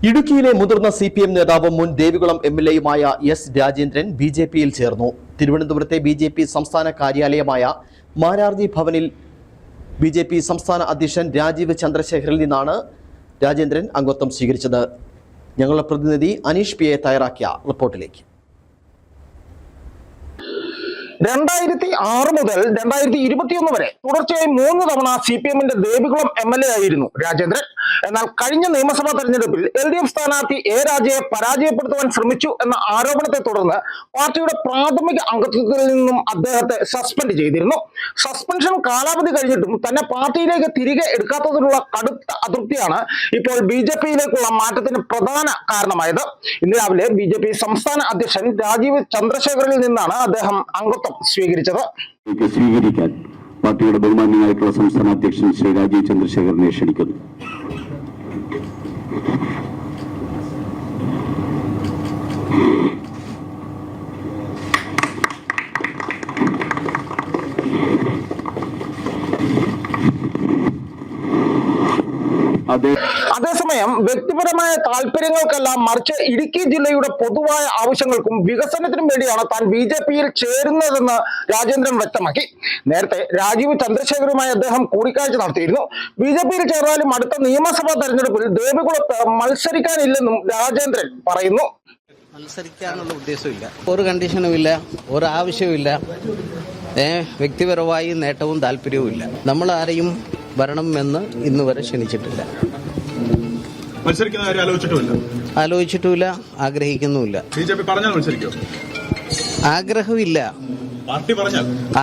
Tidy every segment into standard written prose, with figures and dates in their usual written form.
ഇടുക്കിയിലെ മുതിർന്ന CPM നേതാവും മുൻ ദേവികുളം MLAയുമായ എസ് രാജേന്ദ്രൻ BJPയിൽ ചേർന്നു. തിരുവനന്തപുരത്തെ BJP സംസ്ഥാന കാര്യാലയമായ മാരാർജി ഭവനിൽ BJP സംസ്ഥാന അധ്യക്ഷൻ രാജീവ് ചന്ദ്രശേഖറിൽ നിന്നാണ് രാജേന്ദ്രൻ അംഗത്വം സ്വീകരിച്ചത്. ഞങ്ങളുടെ പ്രതിനിധി അനീഷ് PA തയ്യാറാക്കിയ റിപ്പോർട്ടിലേക്ക്. 2006 മുതൽ 2021 വരെ തുടർച്ചയായി 3 തവണ CPMന്റെ ദേവികുളം MLA ആയിരുന്നു രാജേന്ദ്രൻ. എന്നാൽ കഴിഞ്ഞ നിയമസഭാ തെരഞ്ഞെടുപ്പിൽ LDF സ്ഥാനാർത്ഥി A രാജയെ പരാജയപ്പെടുത്തുവാൻ ശ്രമിച്ചു എന്ന ആരോപണത്തെ തുടർന്ന് പാർട്ടിയുടെ പ്രാഥമിക അംഗത്വത്തിൽ നിന്നും അദ്ദേഹത്തെ സസ്പെൻഡ് ചെയ്തിരുന്നു. സസ്പെൻഷൻ കാലാവധി കഴിഞ്ഞിട്ടും തന്നെ പാർട്ടിയിലേക്ക് തിരികെ എടുക്കാത്തതിനുള്ള കടുത്ത അതൃപ്തിയാണ് ഇപ്പോൾ BJPയിലേക്കുള്ള മാറ്റത്തിന് പ്രധാന കാരണമായത്. ഇന്ന് രാവിലെ BJP സംസ്ഥാന അധ്യക്ഷൻ രാജീവ് ചന്ദ്രശേഖറിൽ നിന്നാണ് അദ്ദേഹം അംഗത്വം സ്വീകരിച്ചത്. സ്വീകരിക്കാൻ പാർട്ടിയുടെ ബഹുമാന്യനായിട്ടുള്ള സംസ്ഥാന അധ്യക്ഷൻ ശ്രീ രാജീവ് ചന്ദ്രശേഖറിനെ ക്ഷണിക്കുന്നു. അതേസമയം വ്യക്തിപരമായ താല്പര്യങ്ങൾക്കല്ല, മറിച്ച് ഇടുക്കി ജില്ലയുടെ പൊതുവായ ആവശ്യങ്ങൾക്കും വികസനത്തിനും വേണ്ടിയാണ് താൻ BJPയിൽ ചേരുന്നതെന്ന് രാജേന്ദ്രൻ വ്യക്തമാക്കി. നേരത്തെ രാജീവ് ചന്ദ്രശേഖറുമായി അദ്ദേഹം കൂടിക്കാഴ്ച നടത്തിയിരുന്നു. BJPയിൽ ചേർന്നാലും അടുത്ത നിയമസഭാ തെരഞ്ഞെടുപ്പിൽ ദേവികുളത്ത് മത്സരിക്കാനില്ലെന്നും രാജേന്ദ്രൻ പറയുന്നു. മത്സരിക്കാനുള്ള ഉദ്ദേശമില്ല, ഒരു കണ്ടീഷനും ഇല്ല, ഒരു ആവശ്യവുമില്ല. വ്യക്തിപരമായി നേട്ടവും താല്പര്യവും ഇല്ല. നമ്മൾ ആരെയും വരണം എന്ന് ഇന്ന് വരെ ക്ഷണിച്ചിട്ടില്ല, ആലോചിച്ചിട്ടുമില്ല, ആഗ്രഹിക്കുന്നുമില്ല.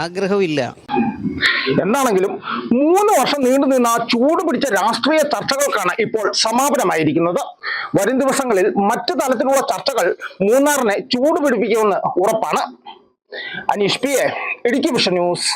ആഗ്രഹമില്ല. എന്താണെങ്കിലും 3 വർഷം നീണ്ടുനിന്ന ചൂട് പിടിച്ച രാഷ്ട്രീയ ചർച്ചകൾക്കാണ് ഇപ്പോൾ സമാപനമായിരിക്കുന്നത്. വരും ദിവസങ്ങളിൽ മറ്റു തലത്തിലുള്ള ചർച്ചകൾ മൂന്നാറിനെ ചൂട് പിടിപ്പിക്കുമെന്ന് ഉറപ്പാണ്. Aneesh PA, Idukki vision news.